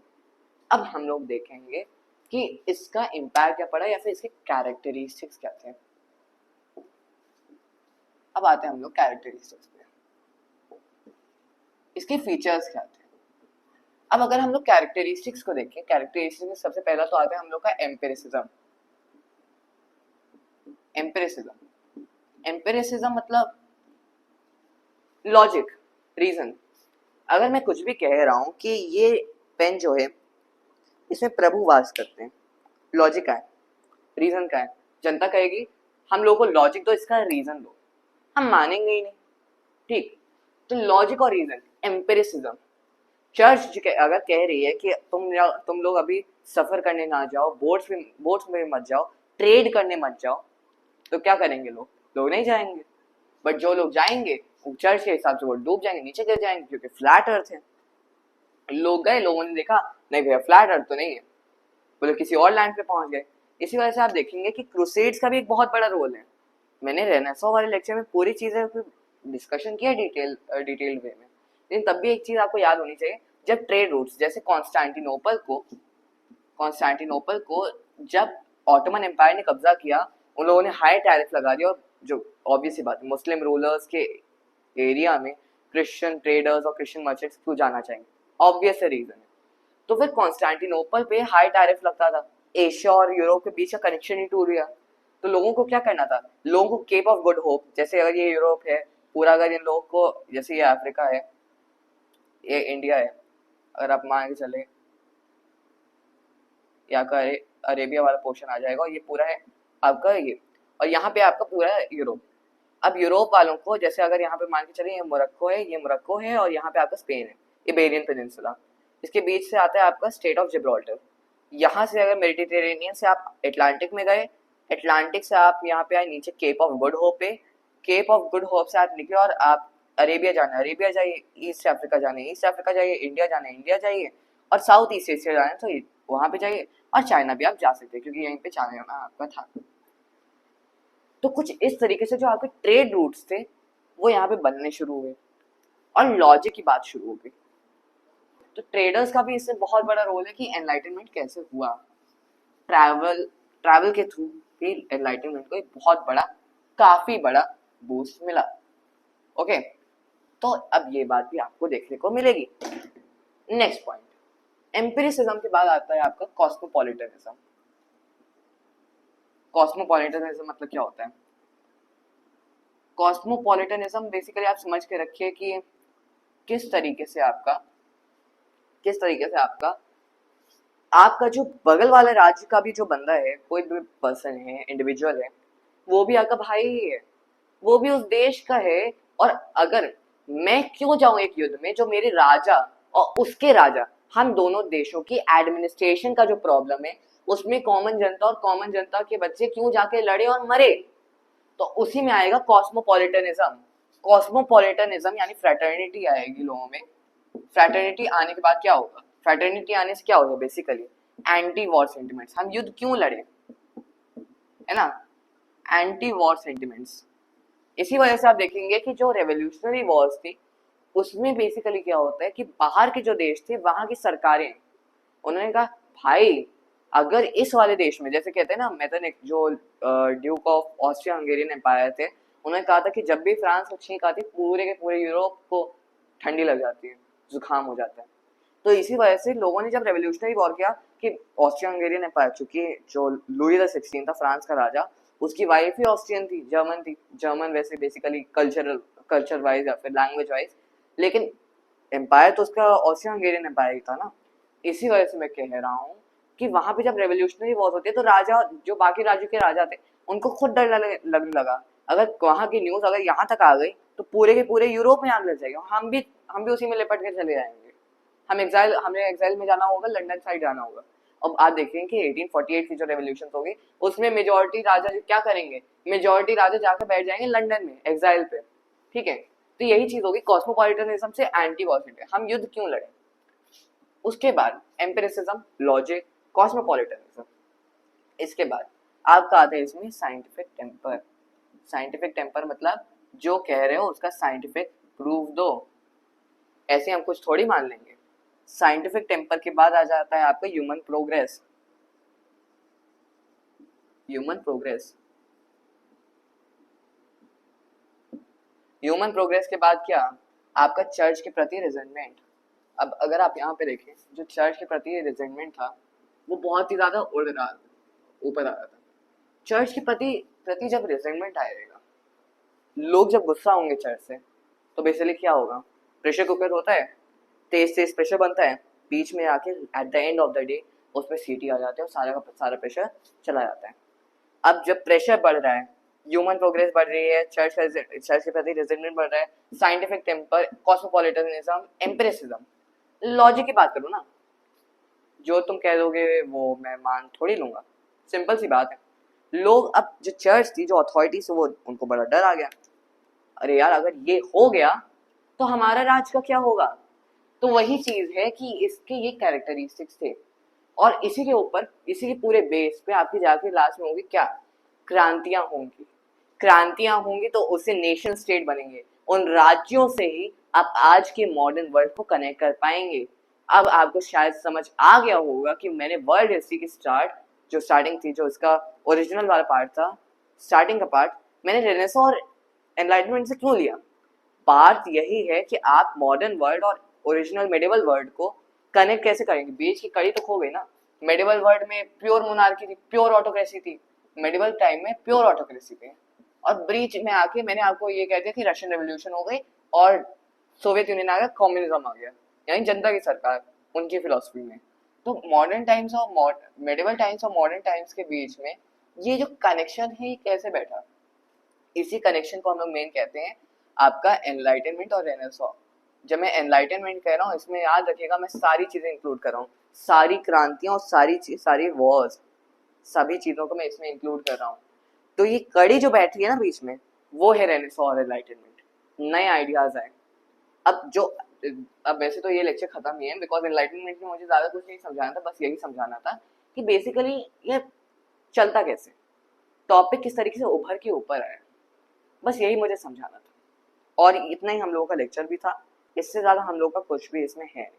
अब हम लोग देखेंगे कि इसका इम्पैक्ट क्या पड़ा या फिर इसके कैरेक्टरिस्टिक्स क्या थे। अब आते हैं हम लोग कैरेक्टरिस्टिक्स पे, इसके फीचर्स क्या थे। अब अगर हम लोग कैरेक्टरिस्टिक्स को देखें, कैरेक्टरिस्टिक्स में सबसे पहला तो आता है हम लोग का एम्पिरिसिज्म। एम्पिरिसिज्म एम्पिरिसिज्म मतलब लॉजिक, रीजन। अगर मैं कुछ भी कह रहा हूं कि ये पेन जो है इसमें प्रभु वास करते हैं, लॉजिक का है, रीजन का है। जनता कहेगी हम लोगों को लॉजिक दो, इसका रीजन दो, हम मानेंगे ही नहीं, ठीक। तो लॉजिक और रीजन, एम्पिरिसिज्म। चर्च अगर कह रही है कि तुम लोग अभी सफर करने ना जाओ, बोट्स में मत जाओ, ट्रेड करने मत जाओ, तो क्या करेंगे लोग नहीं जाएंगे। बट जो लोग जाएंगे वो चर्च के हिसाब से वो डूब जाएंगे, नीचे गिर जाएंगे, क्योंकि फ्लैट अर्थ है। लोग गए, लोगों ने देखा नहीं भैया फ्लैट अर्थ तो नहीं है, बोले किसी और लैंड पे पहुंच गए। इसी वजह से आप देखेंगे कि क्रूसेड्स का भी एक बहुत बड़ा रोल है। मैंने रेनेसां वाले लेक्चर में पूरी चीजें डिस्कशन किया डिटेल्ड वे में, लेकिन तब भी एक चीज आपको याद होनी चाहिए, जब ट्रेड रूट्स जैसे कॉन्स्टेंटिनोपल को जब ऑटोमन एम्पायर ने कब्जा किया, उन लोगों ने हाई टैरिफ लगा दिया, और जो ऑब्वियस सी बात है मुस्लिम रूलर्स के एरिया में क्रिश्चियन ट्रेडर्स और क्रिश्चियन मर्चेंट्स क्यों जाना चाहेंगे, ऑब्वियस रीजन है। तो फिर कॉन्स्टेंटिनोपल पे हाई टैरिफ लगता था, एशिया और यूरोप के बीच का कनेक्शन ही टूट गया। तो लोगों को क्या करना था, लोगों को केप ऑफ गुड होप, जैसे अगर ये यूरोप है पूरा, अगर इन लोगों को, जैसे ये अफ्रीका है, ये इंडिया है, अगर आप मान के चले यहाँ का अरेबिया वाला पोर्शन आ जाएगा, और ये पूरा है आपका ये, और यहाँ पे आपका पूरा है यूरोप। अब यूरोप वालों को, जैसे अगर यहाँ पे मान के चले ये मोरक्को है और यहाँ पे आपका स्पेन है, इबेरियन पेनिनसुला, इसके बीच से आता है आपका स्टेट ऑफ जिब्राल्टर। यहाँ से अगर मेडिटेरेनियन से आप अटलांटिक में गए, अटलांटिक से आप यहाँ पे आए नीचे केप ऑफ गुड होप पे, केप ऑफ गुड होप से आप निकले और आप अरेबिया जाना, अरेबिया जाइए, ईस्ट अफ्रीका जाने, ईस्ट अफ्रीका जाइए, इंडिया जाना, इंडिया जाइए, और साउथ ईस्ट एशिया जाना तो वहां पे जाइए, और चाइना भी आप जा सकते हैं क्योंकि यहीं पे चाइना आपका था। तो कुछ इस तरीके से जो आपके ट्रेड रूट्स थे वो यहाँ पे बनने शुरू हुए और लॉजिक की बात शुरू हो गई। तो ट्रेडर्स का भी इससे बहुत बड़ा रोल है कि एनलाइटनमेंट कैसे हुआ। ट्रैवल के थ्रू भी एनलाइटनमेंट को एक बहुत बड़ा, काफी बड़ा बूस्ट मिला। ओके, तो अब ये बात भी आपको देखने को मिलेगी। नेक्स्ट पॉइंट, एम्पिरिसिज्म के बाद आता है आपका कॉस्मोपॉलिटनिज्म। कॉस्मोपॉलिटनिज्म मतलब क्या होता है? कॉस्मोपॉलिटनिज्म बेसिकली आप समझ के रखिए कि किस तरीके से आपका जो बगल वाले राज्य का भी जो बंदा है, कोई भी पर्सन है, इंडिविजुअल है, वो भी आपका भाई ही है, वो भी उस देश का है। और अगर मैं क्यों जाऊं एक युद्ध में जो मेरे राजा और उसके राजा, हम दोनों देशों की एडमिनिस्ट्रेशन का जो प्रॉब्लम है उसमें कॉमन जनता और कॉमन जनता के बच्चे क्यों जाके लड़े और मरे, तो उसी में आएगा कॉस्मोपॉलिटनिज्म। कॉस्मोपॉलिटनिज्म यानी फ्रेटर्निटी आएगी लोगों में। फ्रेटर्निटी आने के बाद क्या होगा? फ्रेटर्निटी आने से क्या होगा? Basically anti war sentiments. हम युद्ध क्यों लड़े, है ना, एंटी वॉर सेंटिमेंट्स। इसी वजह से आप देखेंगे कि जो रेवोल्यूशनरी वॉर्स थी उसमें बेसिकली क्या होता है कि बाहर के जो देश थे वहां की सरकारें, उन्होंने कहा भाई अगर इस वाले देश में, जैसे कहते हैं ना मेटरनिक जो duke of Austria Hungarian empire थे, उन्होंने कहा था कि जब भी फ्रांस को छींक आती पूरे के पूरे यूरोप को ठंडी लग जाती है, जुकाम हो जाता है। तो इसी वजह से लोगों ने जब रेवोल्यूशनरी वॉर किया कि ऑस्ट्रिया हंगेरियन एम्पायर, चूंकि जो लुई द 16 था फ्रांस का राजा, उसकी वाइफ ही ऑस्ट्रियन थी, जर्मन थी। जर्मन वैसे बेसिकली कल्चर वाइज या फिर लैंग्वेज वाइज, लेकिन एम्पायर तो उसका ऑस्ट्रिया हंगेरियन एम्पायर ही था ना। इसी वजह से मैं कह रहा हूँ कि वहां पे जब रेवोल्यूशनरी वॉर होती है तो राजा, जो बाकी राज्यों के राजा थे, उनको खुद डर लगने लगा अगर वहां की न्यूज अगर यहाँ तक आ गई तो पूरे के पूरे यूरोप में आग लग जाएगी, हम भी उसी में लिपट के चले जाएंगे। हमें एग्जाइल में जाना होगा, लंदन साइड जाना होगा। अब आप देखेंगे कि 1848 की जो रेवोल्यूशन होगी उसमें मेजोरिटी राजा क्या करेंगे, मेजोरिटी राजा जाकर बैठ जाएंगे लंदन में एग्जाइल पे, ठीक है। तो यही चीज होगी कॉस्मोपॉलिटनिज्म से एंटी वॉर सेंटिमेंट, हम युद्ध क्यों लड़े। उसके बाद एम्पिरिसिज्म, लॉजिक, कॉस्मोपॉलिटनिज्म। इसके बाद आपका आता है इसमें साइंटिफिक टेम्पर। साइंटिफिक टेम्पर मतलब जो कह रहे हो उसका साइंटिफिक प्रूफ दो, ऐसे हम कुछ थोड़ी मान लेंगे। साइंटिफिक टेम्पर के बाद आ जाता है आपका human progress. Human progress, human progress के बाद क्या, आपका चर्च के प्रति रिजेंटमेंट। अब अगर आप यहाँ पे देखें, जो चर्च के प्रति रिजेंटमेंट था वो बहुत ही ज्यादा उड़ रहा था, ऊपर आ रहा था। चर्च के प्रति जब रिजेंटमेंट आएगा, लोग जब गुस्सा होंगे चर्च से, तो बेसिकली क्या होगा, प्रेशर कुकर होता है, तेज तेज प्रेशर बनता है, बीच में आके at the end of the day उसमें सीटी आ जाते हैं और सारा का सारा प्रेशर चला जाता है। अब जब प्रेशर बढ़ रहा है, ह्यूमन प्रोग्रेस बढ़ रही है, चर्च के प्रति रिजेंटमेंट बढ़ रहा है, साइंटिफिक टेम्पर, कॉस्मोपॉलिटनिज्म, एम्पिरिसिज्म, लॉजिक की बात करो ना, जो तुम कह दोगे वो मैं मान थोड़ी लूंगा, सिंपल सी बात है। लोग, अब जो चर्च थी, जो अथॉरिटी से, वो उनको बड़ा डर आ गया, अरे यार अगर ये हो गया तो हमारा राज का क्या होगा। तो वही चीज है कि इसके ये कैरेक्टरिस्टिक्स थे, और इसी के ऊपर, इसी के पूरे बेस पे आपकी जाके लास्ट में होगी क्या, क्रांतियां होंगी। क्रांतियां होंगी तो उससे नेशन स्टेट बनेंगे, उन राज्यों से ही आप आज के मॉडर्न वर्ल्ड को कनेक्ट कर पाएंगे। अब आपको शायद समझ आ गया होगा कि मैंने वर्ल्ड हिस्ट्री की जो स्टार्टिंग थी, जो इसका ओरिजिनल वाला पार्ट था, स्टार्टिंग का पार्ट, मैंने रेनेसां और एनलाइटमेंट से क्यों लिया। बात यही है कि आप मॉडर्न वर्ल्ड और ओरिजिनल मेडिवल वर्ल्ड को कनेक्ट कैसे करेंगे। बीच की कड़ी तो खो गई ना। मेडिवल वर्ल्ड में प्योर मोनार्की थी, प्योर ऑटोक्रेसी थी, मेडिवल टाइम में प्योर ऑटोक्रेसी थी, और ब्रीच में आके मैंने आपको ये कह दिया कि रशियन रेवोल्यूशन हो गई और सोवियत यूनियन आ गया, कम्युनिज्म आ गया, यानी जनता की सरकार उनकी फिलोसफी में। तो मॉडर्न टाइम्स और मेडिवल टाइम्स और मॉडर्न टाइम्स के बीच में ये जो कनेक्शन है ये कैसे बैठा, इसी कनेक्शन को हम लोग मेन कहते हैं आपका एनलाइटनमेंट और रेनेसां। जब मैं एनलाइटनमेंट कह रहा हूँ, इसमें याद रखिएगा मैं सारी चीजें इंक्लूड कर रहा हूँ, सारी क्रांतियां और सारी वॉर्स, सभी चीजों को मैं इसमें इंक्लूड कर रहा हूँ। तो ये कड़ी जो बैठी है ना बीच में, वो है रेनेसां और एनलाइटनमेंट। नए आइडियाज आए। अब वैसे तो ये लेक्चर खत्म ही है, बिकॉज एनलाइटनमेंट में मुझे ज्यादा कुछ नहीं समझाना था, बस यही समझाना था कि बेसिकली ये चलता कैसे, टॉपिक किस तरीके से उभर के ऊपर आया, बस यही मुझे समझाना था। और इतना ही हम लोगों का लेक्चर भी था, इससे ज़्यादा हम लोग का कुछ भी इसमें है।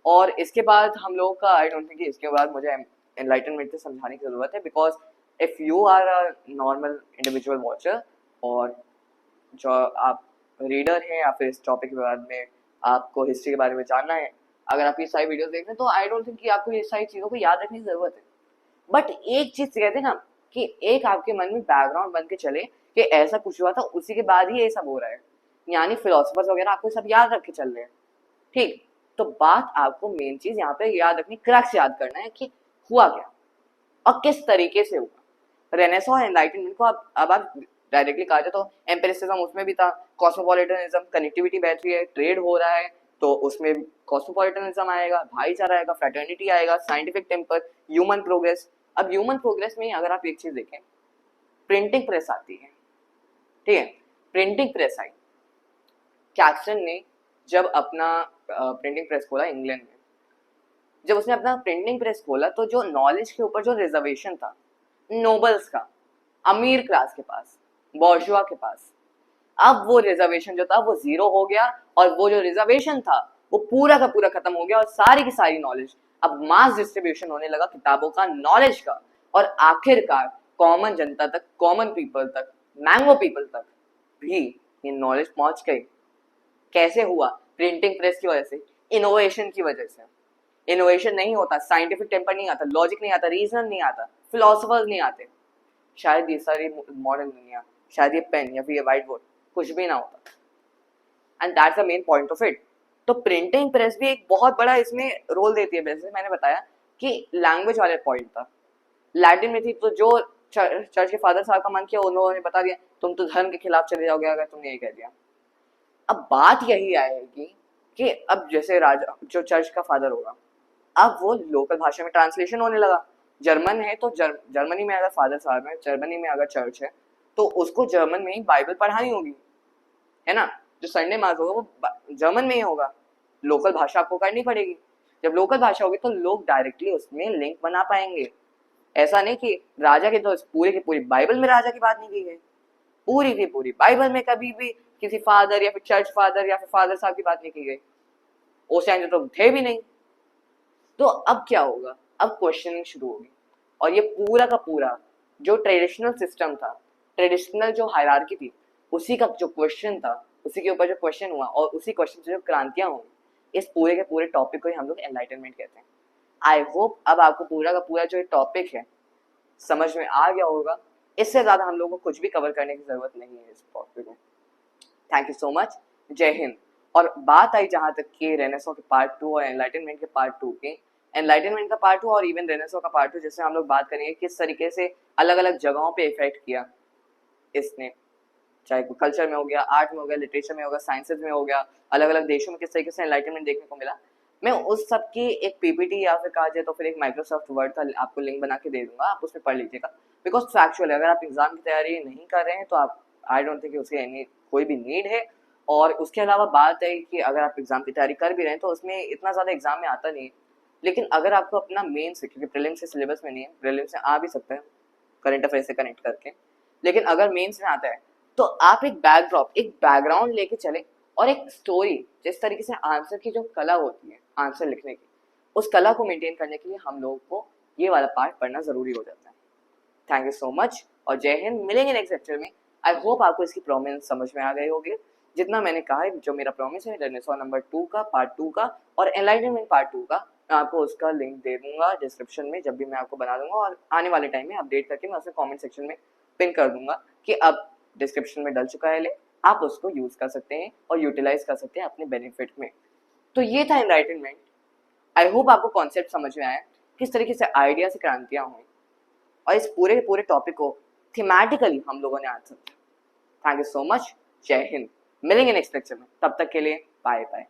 और इसके बाद हम लोग का, आई डोंट थिंक कि इसके बाद मुझे एनलाइटनमेंट से समझाने की ज़रूरत है, because if you are a normal individual watcher, और जो आप रीडर हैं या फिर इस टॉपिक के बारे में आपको हिस्ट्री के बारे में जानना है, अगर आप ये सारी वीडियोस देख रहे हैं, तो आई डोंट थिंक कि आपको ये सारी चीज़ों को याद रखने की ज़रूरत है। बट एक चीज़ कहते हैं ना कि एक आपके मन में बैकग्राउंड बन के चले कि ऐसा कुछ हुआ था, उसी के बाद ही ये सब हो रहा है, यानी फिलोसफर्स वगैरह आपको सब याद रख के चल रहे हैं, ठीक। तो बात आपको मेन चीज यहाँ पे याद रखनी, क्रक्स याद करना है कि हुआ क्या और किस तरीके से हुआ। रेनेसां और एनलाइटनमेंट को अब आप डायरेक्टली कहा जाए तो एम्पिरिसिज्म उसमें भी था, कॉस्मोपॉलिटनिज्म, कनेक्टिविटी बढ़ रही है, ट्रेड हो रहा है, तो उसमें कॉस्मोपॉलिटनिज्म आएगा, भाईचारा आएगा, फ्रेटर्निटी आएगा, साइंटिफिक टेम्पर, ह्यूमन प्रोग्रेस। अब ह्यूमन प्रोग्रेस में अगर आप एक चीज देखें, प्रिंटिंग प्रेस आती है, ठीक है, प्रिंटिंग प्रेस आई, कैक्सन ने जब अपना प्रिंटिंग प्रेस खोला इंग्लैंड में, जब उसने अपना प्रिंटिंग प्रेस खोला तो जो नॉलेज के ऊपर जो रिजर्वेशन था नोबल्स का, अमीर क्लास के पास, बॉर्जुआ के पास, अब वो रिजर्वेशन जो था वो जीरो हो गया, और वो जो रिजर्वेशन था वो पूरा का पूरा खत्म हो गया, और सारी की सारी नॉलेज अब मास डिस्ट्रीब्यूशन होने लगा किताबों का, नॉलेज का, और आखिरकार कॉमन जनता तक, कॉमन पीपल तक, मैंगो पीपल तक भी ये नॉलेज पहुंच गई। कैसे हुआ? प्रिंटिंग प्रेस की वजह से, इनोवेशन की वजह से। इनोवेशन नहीं होता, साइंटिफिक टेम्पर नहीं आता, लॉजिक नहीं आता, रीजन नहीं आता, फिलोसफर्स नहीं आते, शायद ये सारी मॉडर्न दुनिया, शायद ये पेन या फिर ये व्हाइट बोर्ड कुछ भी ना होता। And that's the main point of it. तो प्रिंटिंग प्रेस भी एक बहुत बड़ा इसमें रोल देती है। जैसे मैंने बताया कि लैंग्वेज वाले पॉइंट था, लैटिन में थी, तो जो चर्च के फादर साहब का मन किया उन्होंने बता दिया तुम तो धर्म के खिलाफ चले जाओगे अगर तुमने ये कह दिया। अब बात यही आएगी कि अब जैसे राजा जो चर्च का फादर होगा, अब वो लोकल भाषा में ट्रांसलेशन होने लगा। जर्मन है तो जर्मनी में अगर फादर साहब है, जर्मनी में अगर चर्च है, तो उसको जर्मन में ही बाइबल पढ़ानी होगी, है ना। जो संडे मास होगा वो जर्मन में ही होगा, लोकल भाषा आपको करनी पड़ेगी। जब लोकल भाषा होगी तो लोग डायरेक्टली उसमें लिंक बना पाएंगे। ऐसा नहीं कि राजा के तो पूरे की पूरी बाइबल में राजा की बात नहीं की गई, पूरी की पूरी बाइबल में कभी भी किसी फादर या फिर चर्च फादर या फिर फादर साहब की बात नहीं की गई। उस टाइम तो थे भी नहीं। तो अब क्या होगा, अब क्वेश्चनिंग शुरू होगी, और ये पूरा का पूरा जो ट्रेडिशनल सिस्टम था, ट्रेडिशनल जो हायरार्की थी, उसी का जो क्वेश्चन था, उसी के ऊपर जो क्वेश्चन हुआ और उसी क्वेश्चन से जो क्रांतियां हुई, इस पूरे के पूरे टॉपिक को ही हम लोग एनलाइटनमेंट कहते हैं। आई होप अब आपको पूरा का पूरा जो टॉपिक है समझ में आ गया होगा। इससे ज्यादा हम लोग को कुछ भी कवर करने की जरूरत नहीं है इस टॉपिक में। थैंक यू सो मच, जय हिंद। और बात आई जहां तक कि रेनेसो के पार्ट 2 और एनलाइटनमेंट के पार्ट 2 की, एनलाइटनमेंट का पार्ट 2 और इवन रेनेसो का पार्ट 2, जिससे हम लोग बात करेंगे किस तरीके से अलग अलग जगहों पे इफेक्ट किया इसने, चाहे कल्चर में हो गया, आर्ट में हो गया, लिटरेचर में हो गया, साइंसेज में हो गया, अलग अलग देशों में किस तरीके से एनलाइटनमेंट देखने को मिला। मैं उस सब की एक पीपीटी या फिर कहा जाए तो फिर एक माइक्रोसॉफ्ट वर्ड का आपको लिंक बना के दे दूंगा, आप उसमें पढ़ लीजिएगा। बिकॉज फैक्चुअल अगर आप एग्जाम की तैयारी नहीं कर रहे हैं तो आप, आई डोंट थिंक उसकी कोई भी नीड है। और उसके अलावा बात है कि अगर आप एग्जाम की तैयारी कर भी रहे हैं तो उसमें इतना ज़्यादा एग्जाम में आता नहीं है, लेकिन अगर आपको अपना मेन से, क्योंकि प्रीलिम्स से सिलेबस में नहीं है, प्रीलिम्स से आ भी सकता है करंट अफेयर से कनेक्ट करके, लेकिन अगर मेंस में आता है तो आप एक बैकड्रॉप, एक बैकग्राउंड लेके चले और एक स्टोरी, जिस तरीके से आंसर की जो कला होती है आंसर लिखने की, उस कला को मेंटेन करने के लिए हम लोगों को ये वाला पार्ट पढ़ना जरूरी हो जाता है। थैंक यू सो मच और जय हिंद। मिलेंगे नेक्स्ट लेक्चर में। आई होप आपको इसकी प्रॉमिस समझ में आ गई होगी। जितना मैंने कहा है, जो मेरा प्रॉमिस है रेनेसॉ नंबर 2 का, पार्ट 2 का और एनलाइटनमेंट पार्ट 2 का, मैं आपको उसका लिंक दे दूंगा डिस्क्रिप्शन में जब भी मैं आपको बना दूंगा, और आने वाले टाइम में अपडेट करके मैं उसे कमेंट सेक्शन में पिन कर दूंगा कि अब डिस्क्रिप्शन में डल चुका है लिंक, आप उसको यूज कर सकते हैं और यूटिलाइज कर सकते हैं अपने बेनिफिट में। तो ये था एनलाइटनमेंट। आई होप आपको कॉन्सेप्ट समझ में आया, किस तरीके से आइडिया से क्रांतियां हुई, और इस पूरे पूरे टॉपिक को थीमेटिकली हम लोगों ने आंसर किया। थैंक यू सो मच, जय हिंद। मिलेंगे नेक्स्ट लेक्चर में, तब तक के लिए बाय बाय।